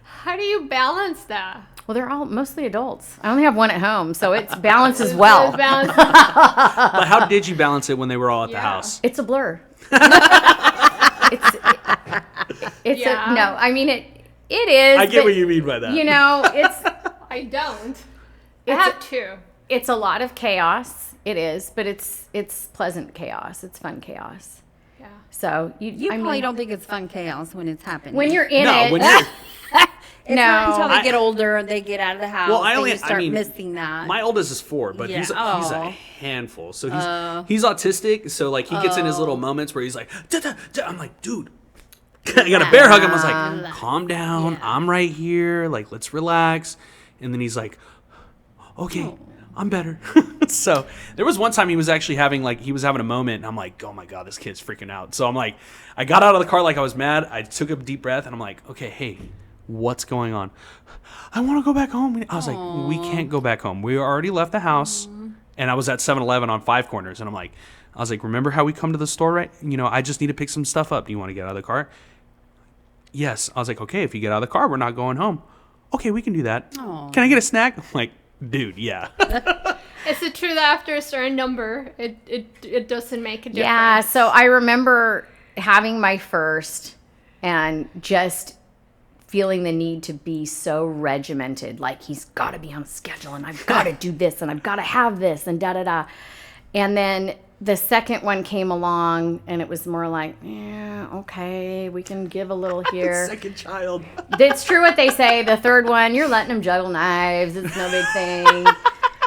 how do you balance that? well, they're all mostly adults. I only have one at home, so it's balanced as well. Balance. But how did you balance it when they were all at the Yeah. house? It's a blur. It's Yeah. no. I mean it is. I get but, what you mean by that. You know, it's I don't. I It's- have 2. it's a lot of chaos. It is, but it's pleasant chaos. It's fun chaos. Yeah. So You I probably mean, don't think it's fun chaos when it's happening. when you're in no, it. when you're, It's not until No. they get older and they get out of the house. well, and you start missing that. my oldest is 4, but he's Yeah. a Oh. handful. So he's autistic. So like he gets in his little moments where he's like, "Da, da, da." I'm like, dude, I got a bear hug him. I was like, calm down. Yeah. I'm right here. Like, let's relax. And then he's like, okay, I'm better. So there was one time he was actually having a moment, and I'm like, oh my God, this kid's freaking out. So I'm like, I got out of the car like I was mad. I took a deep breath, and I'm like, okay, hey, what's going on? I want to go back home. I was like, we can't go back home. We already left the house. And I was at 7-Eleven on 5 Corners, and I was like, remember how we come to the store, right? You know, I just need to pick some stuff up. Do you want to get out of the car? Yes. I was like, okay, if you get out of the car, we're not going home. Okay, we can do that. Aw. Can I get a snack? I'm like, Dude, yeah. Is it true that after a certain number, it doesn't make a difference? Yeah, so I remember having my first and just feeling the need to be so regimented. Like, he's got to be on schedule, and I've got to do this, and I've got to have this, and da-da-da. And then the second one came along, and it was more like, yeah, okay, we can give a little here. Second child. It's true what they say. The third one, you're letting him juggle knives. It's no big thing.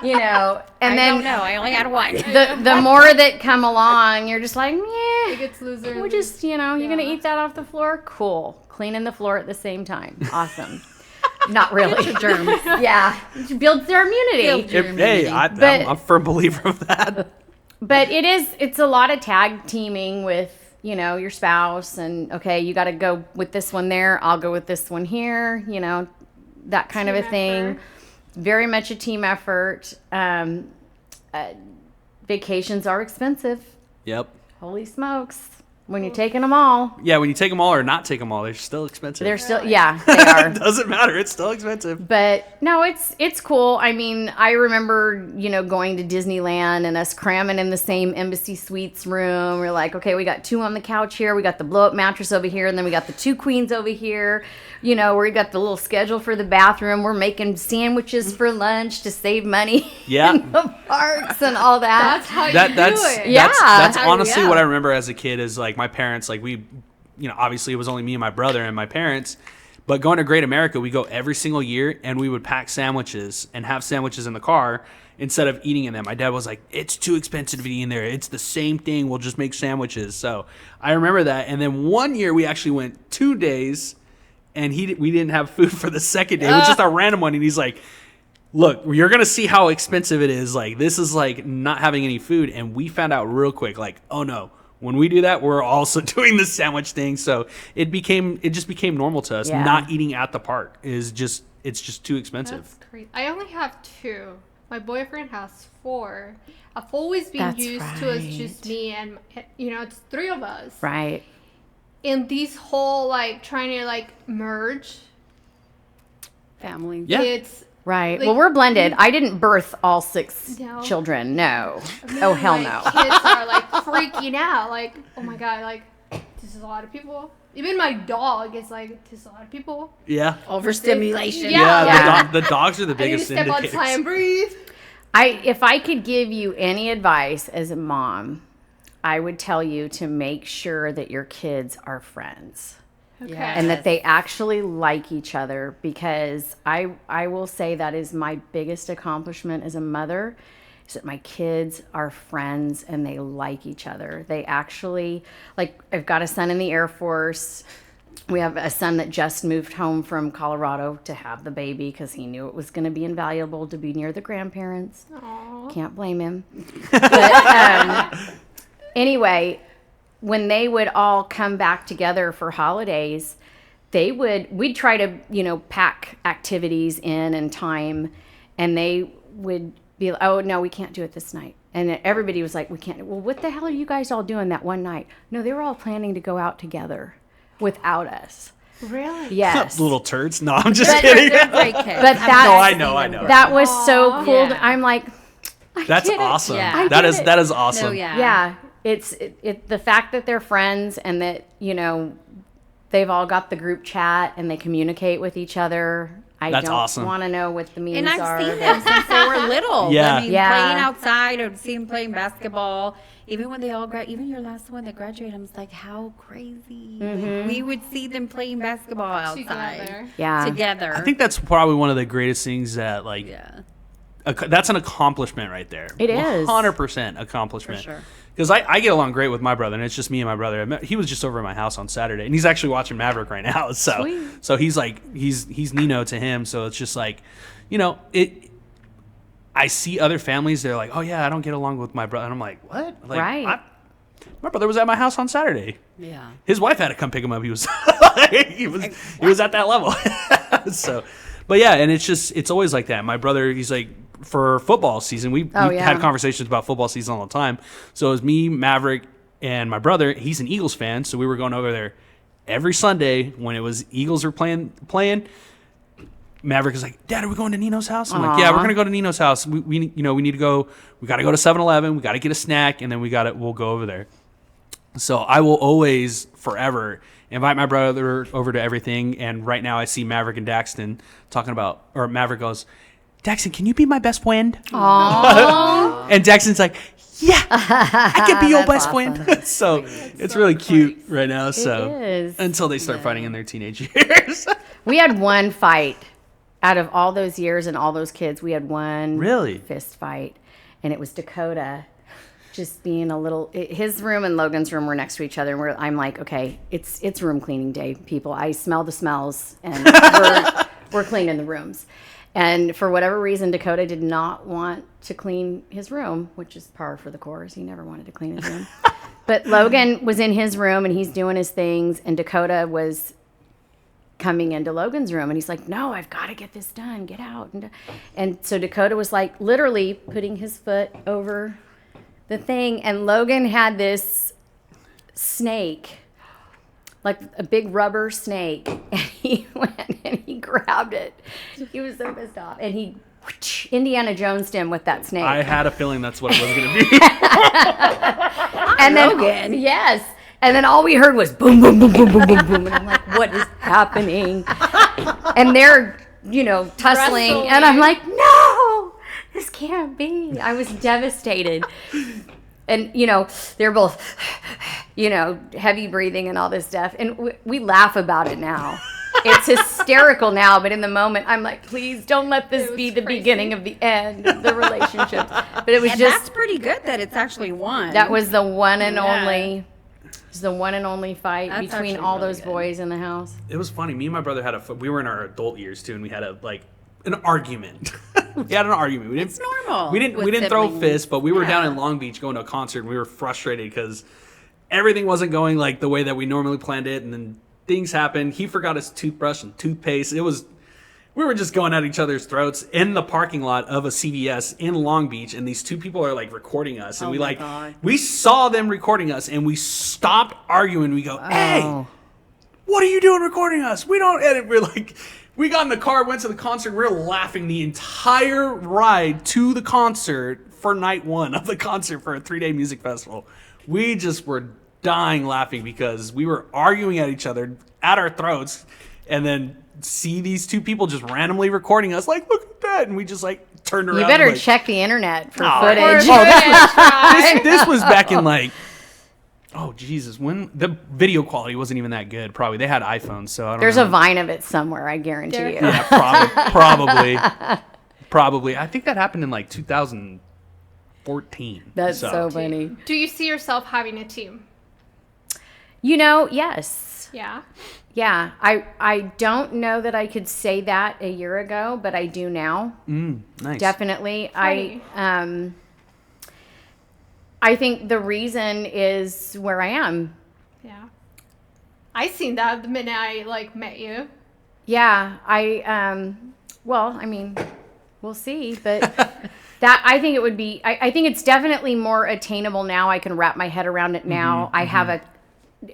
You know, and I don't then know. I only had one. the more that come along, you're just like, It yeah, gets looser. we're just, you know, you're going to Yeah. eat that off the floor? Cool. Cleaning the floor at the same time. Awesome. Not really. Germs. Yeah. It builds their immunity. Hey, But- I'm a firm believer of that. But it's a lot of tag teaming with, you know, your spouse, and okay, you got to go with this one there. I'll go with this one here, you know, that kind of a Team thing. effort. Very much a team effort. Vacations are expensive. Yep. Holy smokes. When you're taking them all, Yeah, when you take them all or not take them all, they're still expensive. they're still, yeah, they are. Doesn't matter. It's still expensive. But no, it's cool. I mean, I remember, you know, going to Disneyland and us cramming in the same Embassy Suites room. We're like, okay, we got 2 on the couch here. We got the blow up mattress over here. And then we got the 2 queens over here. You know, we got the little schedule for the bathroom. We're making sandwiches for lunch to save money Yeah. in the parks and all that. That's how That's you do it. Yeah. that's honestly Yeah. what I remember as a kid is like my parents, like we, you know, obviously it was only me and my brother and my parents, but going to Great America, we go every single year and we would pack sandwiches and have sandwiches in the car instead of eating in them. My dad was like, it's too expensive to eat in there. It's the same thing. We'll just make sandwiches. So I remember that. And then one year we actually went 2 days and we didn't have food for the second day. It was just a random one. And he's like, look, you're going to see how expensive it is. Like, this is like not having any food. And we found out real quick, like, oh no, when we do that, we're also doing the sandwich thing. So it just became normal to us. Yeah. Not eating at the park it's just too expensive. That's crazy. I only have 2. My boyfriend has 4. I've always been That's used to it's right. just me and, you know, it's 3 of us. Right. In these whole, like, trying to, like, merge, Family. Yeah. it's Right. Like, well, we're blended. I didn't birth all 6 No. children. No. me Oh, and hell my no. kids are, like, freaking out. Like, oh my God, like, this is a lot of people. Even my dog is like, this is a lot of people. Yeah. Overstimulation. Yeah. Yeah. The dogs are the I need to biggest step indicators. outside and breathe. If I could give you any advice as a mom, I would tell you to make sure that your kids are friends. Okay. Yeah. And that they actually like each other, because I will say that is my biggest accomplishment as a mother, is that my kids are friends and they like each other. They actually, like, I've got a son in the Air Force. We have a son that just moved home from Colorado to have the baby because he knew it was going to be invaluable to be near the grandparents. Aw. Can't blame him. But anyway, when they would all come back together for holidays, we'd try to, pack activities in and time, and they would be like, oh, no, we can't do it this night. And everybody was like, we can't. Well, what the hell are you guys all doing that one night? No, they were all planning to go out together without us. Really? Yes. Little turds. No, I'm just But- kidding. They're great kids. But I've that- No, never I seen know, I them know. grow. That was so Aw. cool. Yeah. I'm like, That's get it. awesome. Yeah. I That get is it. that is awesome. No, yeah. yeah, it's the fact that they're friends and that, they've all got the group chat and they communicate with each other. I That's don't awesome. want to know what the memes And are. I've seen them since they were little. Yeah. I mean, Yeah. playing outside or see them playing basketball. Even when they all even your last one that graduated, I was like, how crazy. Like, we would see them playing basketball outside Together. Yeah. together. I think that's probably one of the greatest things that yeah, that's an accomplishment right there. It is. 100% accomplishment. For sure. Because I get along great with my brother, and it's just me and my brother. He was just over at my house on Saturday, and he's actually watching Maverick right now. So, Sweet. so he's like he's Nino to him. So it's just like, it. I see other families. They're like, oh yeah, I don't get along with my brother, and I'm like, what? Like, Right. my brother was at my house on Saturday. yeah. His wife had to come pick him up. He was he was at that level. So, but yeah, and it's always like that. My brother, he's like, for football season, we Oh, yeah. had conversations about football season all the time. So it was me, Maverick, and my brother. He's an Eagles fan, so we were going over there every Sunday when it was Eagles were playing. Maverick is like, Dad, are we going to Nino's house? I'm like, yeah, we're going to go to Nino's house. We need to go. We got to go to 7-Eleven. We got to get a snack, and then we'll go over there. So I will always, forever, invite my brother over to everything. And right now I see Maverick and Daxton talking about, or Maverick goes, Daxton, can you be my best friend? Aww. And Daxton's like, yeah, I can be your best friend. So it's really cute right now. So is. until they start fighting in their teenage years. We had one fight out of all those years and all those kids. We had one Really? fist fight, and it was Dakota just being a little. His room and Logan's room were next to each other, and I'm like, okay, it's room cleaning day, people. I smell the smells, and we're cleaning the rooms. And for whatever reason, Dakota did not want to clean his room, which is par for the course. He never wanted to clean his room. But Logan was in his room, and he's doing his things, and Dakota was coming into Logan's room, and he's like, no, I've got to get this done. Get out. And so Dakota was like literally putting his foot over the thing, and Logan had this snake, like a big rubber snake, and he went and he grabbed it. He was so pissed off, and he Indiana Jonesed him with that snake. I had a feeling that's what it was going to be. And then Logan. Yes. And then all we heard was boom, boom, boom, boom, boom, boom, boom. And I'm like, what is happening? And they're, tussling. Wrestling. And I'm like, no, this can't be. I was devastated. And, they're both, heavy breathing and all this stuff. And we laugh about it now. It's hysterical now, but in the moment, I'm like, please don't let this be the crazy. beginning of the end of the relationship. But it was And just, that's pretty good that it's actually one. that was the one and Yeah. only. It was the one and only fight That's between actually all really those good. boys in the house. It was funny. Me and my brother we were in our adult years too, and we had an argument. We had an argument. We didn't, It's normal We didn't with throw siblings. fists, but we were down Yeah. in Long Beach going to a concert, and we were frustrated because everything wasn't going like the way that we normally planned it, and then things happened. He forgot his toothbrush and toothpaste. We were just going at each other's throats in the parking lot of a CVS in Long Beach, and these two people are recording us, and Oh my God. we saw them recording us, and we stopped arguing. We go, hey, Oh. what are you doing recording us? We don't edit. We're like, we got in the car, went to the concert. We're laughing the entire ride to the concert for night one of the concert for a 3-day music festival. We just were dying laughing because we were arguing at each other at our throats, and then see these two people just randomly recording us. Like, look at that, and we just turned around. You better like, check the internet for Oh, footage. this was back in oh Jesus, when the video quality wasn't even that good. Probably they had iPhones, so I don't There's know. a Vine of it somewhere, I guarantee There- you. Yeah, probably. I think that happened in 2014. That's so funny. Do you see yourself having a team? Yes. Yeah. Yeah. I don't know that I could say that a year ago, but I do now. Nice. Definitely. Funny. I think the reason is where I am. Yeah. I seen that the minute I met you. Yeah, we'll see, but that I think it would be. I think it's definitely more attainable now. I can wrap my head around it now. I have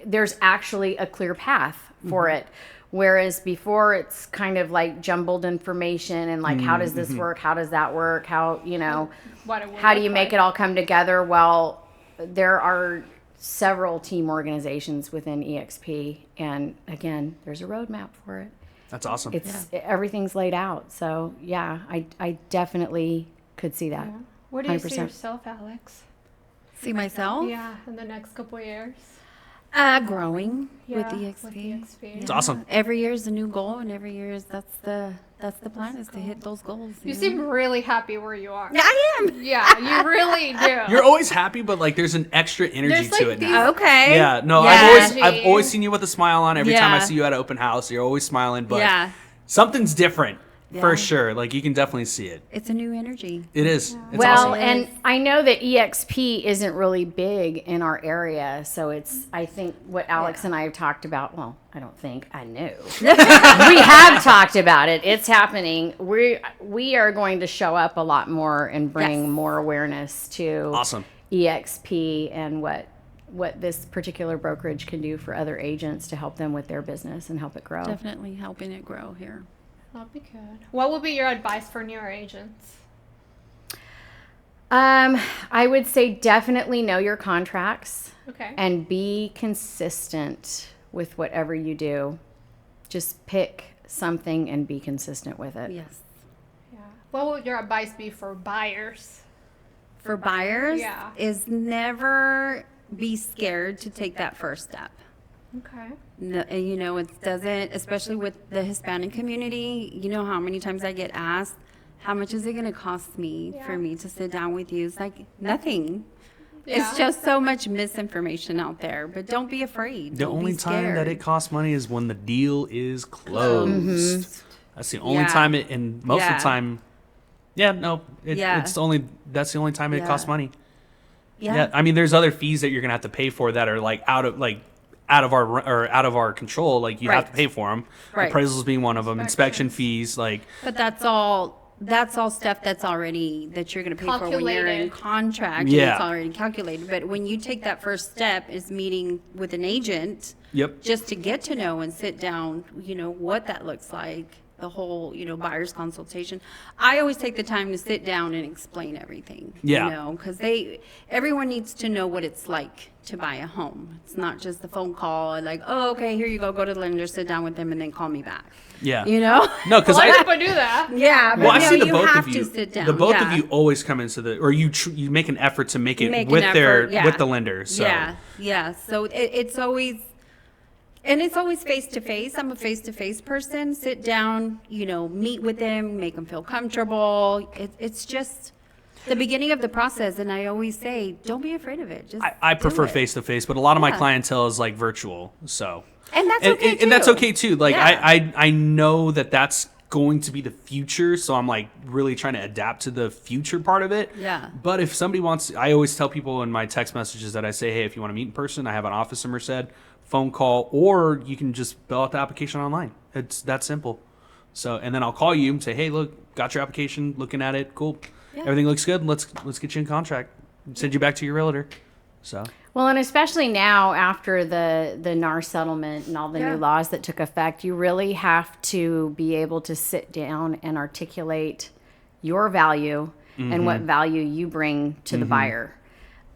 there's actually a clear path for it, whereas before it's kind of jumbled information and how does this work? How does that work? How What it would how do look you make like. it all come together? Well, there are several team organizations within EXP, and again, there's a roadmap for it. That's awesome. Everything's laid out. So yeah, I definitely could see that. Where do you see 100%. yourself, Alex? See myself? Yeah, in the next couple of years. Growing with Yeah, EXP. with EXP. It's awesome. Every year is a new goal, and every year is that's the plan is to hit those goals. You seem really happy where you are. Yeah, I am. Yeah, you really do. You're always happy, but there's an extra energy There's, to it these- now. Okay. Yeah, no, Yeah. I've always seen you with a smile on every time I Yeah. see you at an open house. You're always smiling, but Yeah. something's different for Yeah. sure. You can definitely see it. It's a new energy. It is. It's Well, awesome. and I know that EXP isn't really big in our area, so I think what Alex and I have talked about, well, I don't think, I know. We have talked about it. It's happening. We are going to show up a lot more and bring Yes. more awareness to Awesome. EXP and what this particular brokerage can do for other agents to help them with their business and help it grow. Definitely helping it grow here. That'll be good. What would be your advice for newer agents? I would say definitely know your contracts. Okay. And be consistent with whatever you do. Just pick something and be consistent with it. Yes. Yeah. What would your advice be for buyers? For buyers, Yeah. is never be scared to take that first step. Okay. No, and you know, it doesn't, especially with the Hispanic community, you know how many times I get asked, how much is it going to cost me Yeah. for me to sit down with you? It's like nothing. Yeah. It's just so much misinformation out there, but don't be afraid. The Don't only be time that scared. it costs money is when the deal is closed. That's the only Yeah. time it, and most of Yeah. the time, Yeah. that's the only time it Yeah. costs money. Yeah. Yeah, I mean, there's other fees that you're gonna have to pay for that are like out of our control. Like you have to Right. pay for them. Right. Appraisals being one of them. Inspection Inspections. fees, like But that's all stuff that's already, that you're going to pay for when you're in Calculated. contract. And Yeah. it's already calculated. But when you take that first step is meeting with an agent, yep. just to get to know and sit down, you know, what that looks like, the whole, you know, buyer's consultation. I always take the time to sit down and explain everything. Yeah. You know, because everyone needs to know what it's like to buy a home. It's not just the phone call and like, oh, okay, here you go to the lender, sit down with them, and then call me back. Yeah. You know? No, because A lot of I. people do that. Yeah. But Well, I no, see the you both have of you. to sit down. The both Yeah. of you always come into the, or you make an effort to make it Make an with effort, yeah. with the lender. So Yeah. So it's always, and it's always face to face. I'm a face to face person. Sit down, you know, meet with them, make them feel comfortable. It's just the beginning of the process. And I always say, don't be afraid of it. Just I do prefer it. face to face, but a lot of my Yeah. clientele is like virtual. So And that's okay too. and that's okay too. Like Yeah. I know that that's going to be the future, so I'm like really trying to adapt to the future part of it. Yeah. But if somebody wants, I always tell people in my text messages that I say, hey, if you want to meet in person, I have an office in Merced, phone call, or you can just fill out the application online. It's that simple. So, and then I'll call you and say, hey, look, got your application, looking at it, cool. Yeah. Everything looks good. Let's get you in contract. Send you back to your realtor. So. Well, and especially now after the NAR settlement and all the Yeah. new laws that took effect, you really have to be able to sit down and articulate your value and what value you bring to the buyer.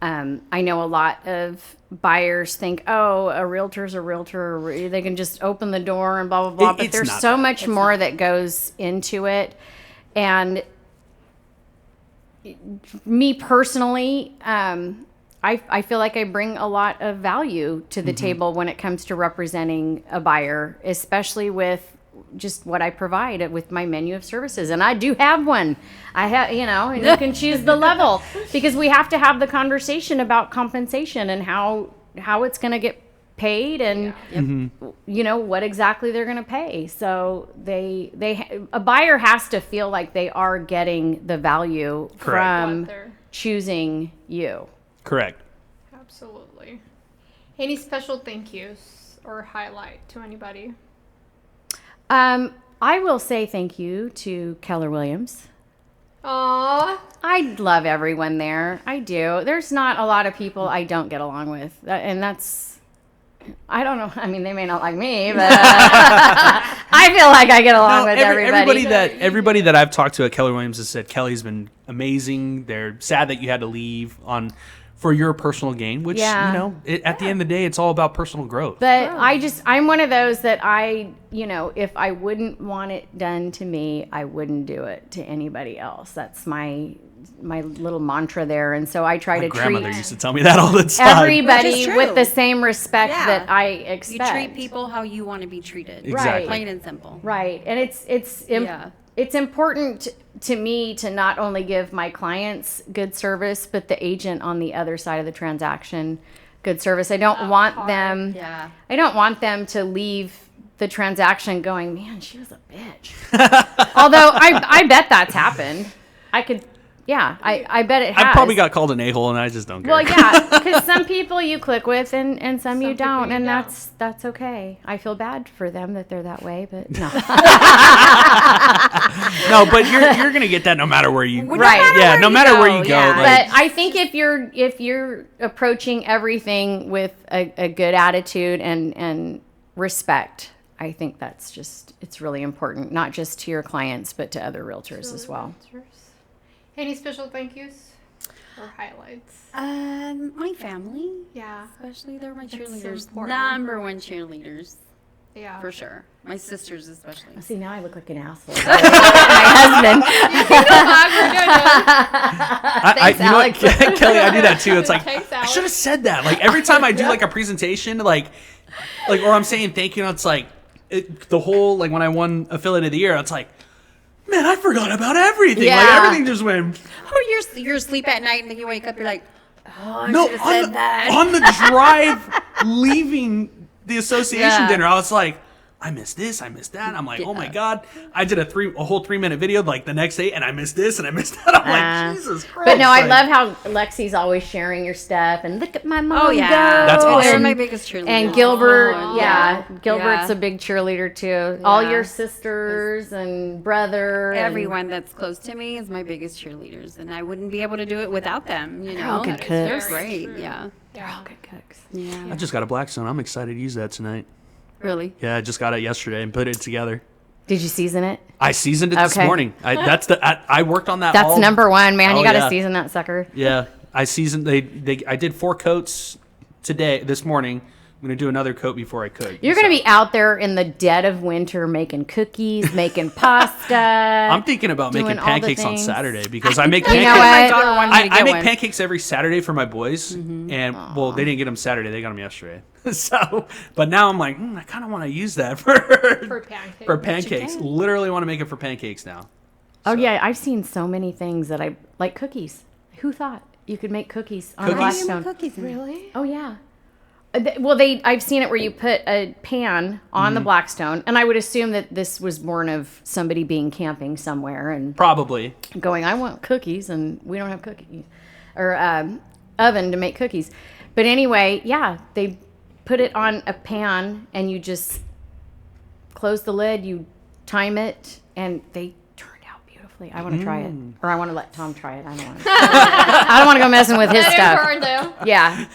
I know a lot of buyers think, oh, a realtor's a realtor. They can just open the door and blah, blah, blah. But It's there's not so that. much more that goes into it. And me personally, I feel like I bring a lot of value to the table when it comes to representing a buyer, especially with just what I provide with my menu of services. And I do have one. I have, you know, and you can choose the level because we have to have the conversation about compensation and how it's going to get paid and you know what exactly they're going to pay. So a buyer has to feel like they are getting the value from What they're- choosing you. Correct. Absolutely. Any special thank yous or highlight to anybody? I will say thank you to Keller Williams. Aww. I love everyone there. I do. There's not a lot of people I don't get along with. And that's, I don't know. I mean, they may not like me, but I feel like I get along with everybody. Everybody that I've talked to at Keller Williams has said Kelly's been amazing. They're sad that you had to leave for your personal gain, which Yeah. you know, at the end of the day, it's all about personal growth. But I'm one of those that if I wouldn't want it done to me, I wouldn't do it to anybody else. That's my little mantra there. And so I try My to grandmother treat used to tell me that all the time. everybody Which is true. with the same respect Yeah. that I You expect. treat people how you want to be treated. Exactly. Plain and simple. Right. And Yeah. it's important to me to not only give my clients good service, but the agent on the other side of the transaction good service. I don't want them Yeah. I don't want them to leave the transaction going, man, she was a bitch. Although I bet that's happened. I bet it has. I probably got called an a-hole and I just don't care. Well, yeah, because some people you click with and some you people don't, you and don't. that's okay. I feel bad for them that they're that way, but no. No, but you're gonna get that no matter where you. Right. Yeah, no matter where you go. yeah. Like, But I think if you're approaching everything with a good attitude and respect, I think that's it's really important, not just to your clients, but to other realtors as well. Any special thank yous or highlights? My family. Yeah. Especially they're my That's cheerleaders. important. Number one cheerleaders. Yeah. For sure. My sisters especially. See, now I look like an asshole. My husband. You know what, Kelly, I do that too. It's like, Thanks, I Alex. should have said that. Like every time I do like a presentation, like, or I'm saying thank you, and it's like, the whole, like when I won Affiliate of the Year, it's like, man, I forgot about everything. Like Yeah. everything just went. Oh, you're asleep at night and then you wake up, you're like, oh, I No, should have said that. on the drive leaving the association Yeah. dinner, I was like, I missed this, I missed that. I'm like, oh my God. I did a whole 3-minute video like the next day, and I missed this and I missed that. I'm like, Jesus Christ. But no, I Like, love how Lexi's always sharing your stuff and look at my mom Oh, yeah. go. That's awesome. They're And, my biggest cheerleaders. and Gilbert, Oh, yeah. Gilbert's Yeah. a big cheerleader too. All Yeah. your sisters and brother. and- Everyone that's close to me is my biggest cheerleaders, and I wouldn't be able to do it without them. You They're all know, good they're cooks. great. True. Yeah, They're all good cooks. yeah. I just got a Blackstone. I'm excited to use that tonight. Really. Yeah, I just got it yesterday and put it together. Did you season it? I seasoned it this Okay. morning. I worked on that. That's all, number one, man. Oh, You got to yeah. season that sucker. Yeah, I seasoned. I did 4 coats this morning. I'm gonna do another coat before I cook. You're going to be out there in the dead of winter making cookies, making pasta. I'm thinking about doing making all the pancakes on things. Saturday because I make You know pancakes. what? My daughter wanted me to I get make one. pancakes every Saturday for my boys, and well, they didn't get them Saturday; they got them yesterday. So, but now I'm like, I kind of want to use that for pancakes. for pancakes. Literally want to make it for pancakes now. Oh, yeah. I've seen so many things that I like cookies. Who thought you could make cookies on a Cookies? Blackstone? Cookies. Really? Oh, yeah. I've seen it where you put a pan on the Mm-hmm. Blackstone, and I would assume that this was born of somebody being camping somewhere and Probably. going, I want cookies, and we don't have cookies or oven to make cookies. But anyway, yeah, they put it on a pan, and you just close the lid, you time it, and they turned out beautifully. I want to try it, or I want to let Tom try it. I don't want to. I don't want to go messing with his stuff. Yeah.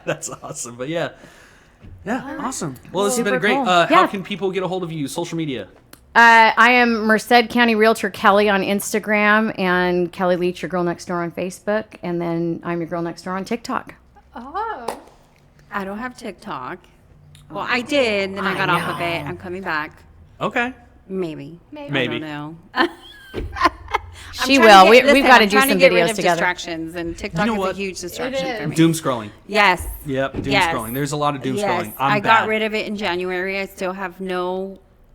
That's awesome. But yeah, awesome. Well, this has been Super great. cool. How Yeah. can people get a hold of you? Social media. I am Merced County Realtor Kelly on Instagram, and Kellie Leach, your girl next door on Facebook, and then I'm your girl next door on TikTok. Oh. I don't have TikTok. Well, I did, then I got off of it. I'm coming back. Okay. Maybe. Maybe. Maybe. I don't know. She will. We've got to do some get rid videos of together. distractions, and TikTok You know is what? a huge distraction It for is. me. Doom scrolling. Yes. Yep. Doom Yes. scrolling. There's a lot of doom Yes. scrolling. I I'm got bad. rid of it in January. I still have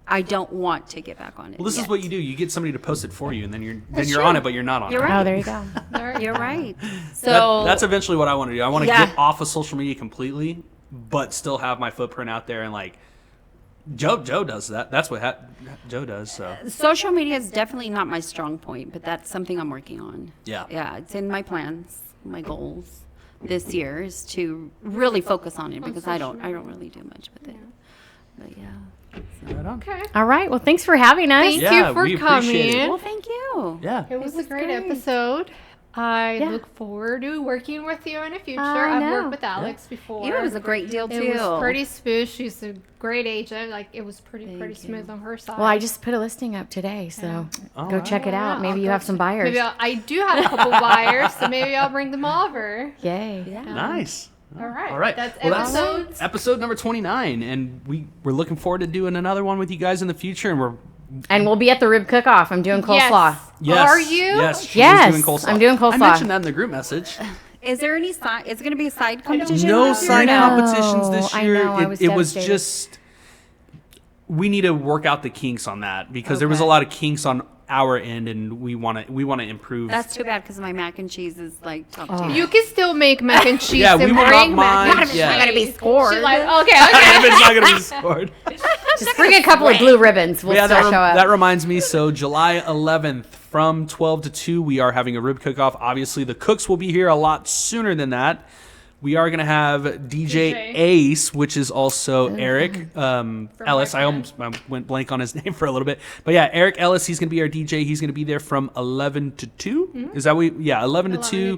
I don't want to get back on it. Well, this is yet. what you do. You get somebody to post it for you, and then you're on it, but you're not on You're it. right. Oh, there you go. You're right. So That's eventually what I want to do. I want to Yeah. get off of social media completely, but still have my footprint out there. And like Joe does that. That's what Joe does. So social media is definitely not my strong point, but that's something I'm working on. Yeah. Yeah, it's in my plans, my goals this year is to really focus on it because I don't really do much with it. But yeah. right on. Okay. All right. Well, thanks for having us. Thank Yeah, you for we appreciate it. coming. Well, thank you. Yeah. It was a was great great. episode. I Yeah. look forward to working with you in the future. I I've know. worked with Alex before. Yeah, it was a great deal too. It was pretty smooth. She's a great agent. Like it was pretty Thank you. smooth on her side. Well, I just put a listing up today, so All go right. check it out. Yeah, Maybe I'll you go have some buyers. Maybe I do have a couple buyers, so maybe I'll bring them over. Yay. Yeah. Nice. All right. All right. That's Well, episodes. episode number 29, and we're looking forward to doing another one with you guys in the future, and we're And we'll be at the rib cook-off. I'm doing coleslaw. Yes. Are you? Yes, she Yes, is doing coleslaw. I'm doing I coleslaw. mentioned that in the group message. Is there any side? Is it going to be a side competition? No know. side No, competitions this I year. know, I was it was devastated. just we need to work out the kinks on that because there was a Okay. lot of kinks on our end, and we want to improve. That's too bad because my mac and cheese is like top tier. You can still make mac and cheese. Yeah, we and will not bring mind, mac and yeah. cheese. Not gonna be scored. She's like, okay. if it's not going to be scored. Just bring a couple of blue ribbons. We'll Yeah, still show up. that reminds me. So July 11th from 12 to 2, we are having a rib cook-off. Obviously, the cooks will be here a lot sooner than that. We are going to have DJ Ace, which is also Eric Ellis. I went blank on his name for a little bit. But yeah, Eric Ellis, he's going to be our DJ. He's going to be there from 11 to 2. Is that what? Yeah, 11 to 2.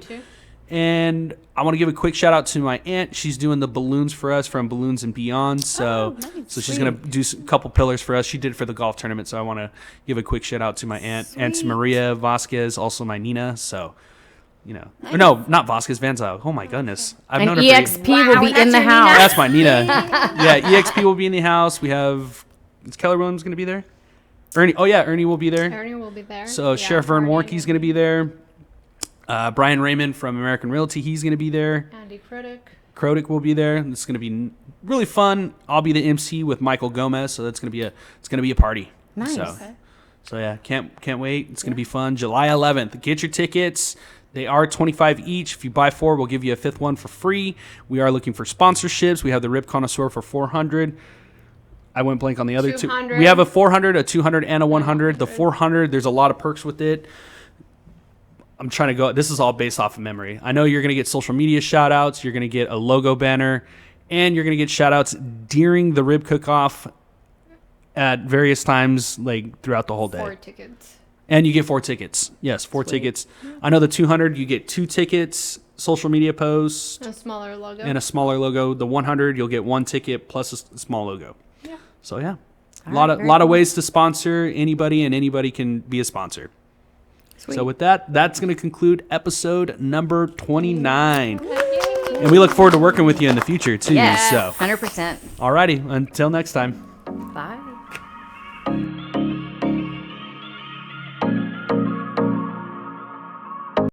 And I want to give a quick shout out to my aunt. She's doing the balloons for us from Balloons and Beyond. So, nice. so she's going to do a couple pillars for us. She did it for the golf tournament. So I want to give a quick shout out to my aunt, Aunt Maria Vasquez, also my Nina. So, you know, or no, not Vasquez, Vanzo. Oh my goodness, I've known And her. EXP will be that's in the your house. Nina? That's my Nina. Yeah, EXP will be in the house. We have, is Keller Williams going to be there? Ernie. Oh yeah, Ernie will be there. Ernie will be there. So Yeah, Sheriff Vern Ernie Warnke's going to be there. Brian Raymond from American Realty, he's going to be there. Andy Krodick. Krodick will be there. It's going to be really fun. I'll be the MC with Michael Gomez, so that's going to be a party. Nice. So yeah, can't wait. It's going to be fun. July 11th. Get your tickets. They are $25 each. If you buy 4, we'll give you a 5th one for free. We are looking for sponsorships. We have the Rib Connoisseur for $400. I went blank on the other 200. two. We have a $400, a $200, and a $100. The $400, there's a lot of perks with it. I'm trying to go. This is all based off of memory. I know you're going to get social media shout outs. You're going to get a logo banner. And you're going to get shout outs during the rib cook-off at various times, like throughout the whole day. 4 tickets. And you get 4 tickets. Yes, 4 tickets. I know the 200, you get 2 tickets, social media posts, A smaller logo. and a smaller logo. The 100, you'll get 1 ticket plus a small logo. Yeah. So yeah, a All lot right, of very lot of cool. ways to sponsor anybody, and anybody can be a sponsor. Sweet. So with that, that's going to conclude episode number 29. And we look forward to working with you in the future too. Yes, So, 100%. alrighty, until next time. Bye.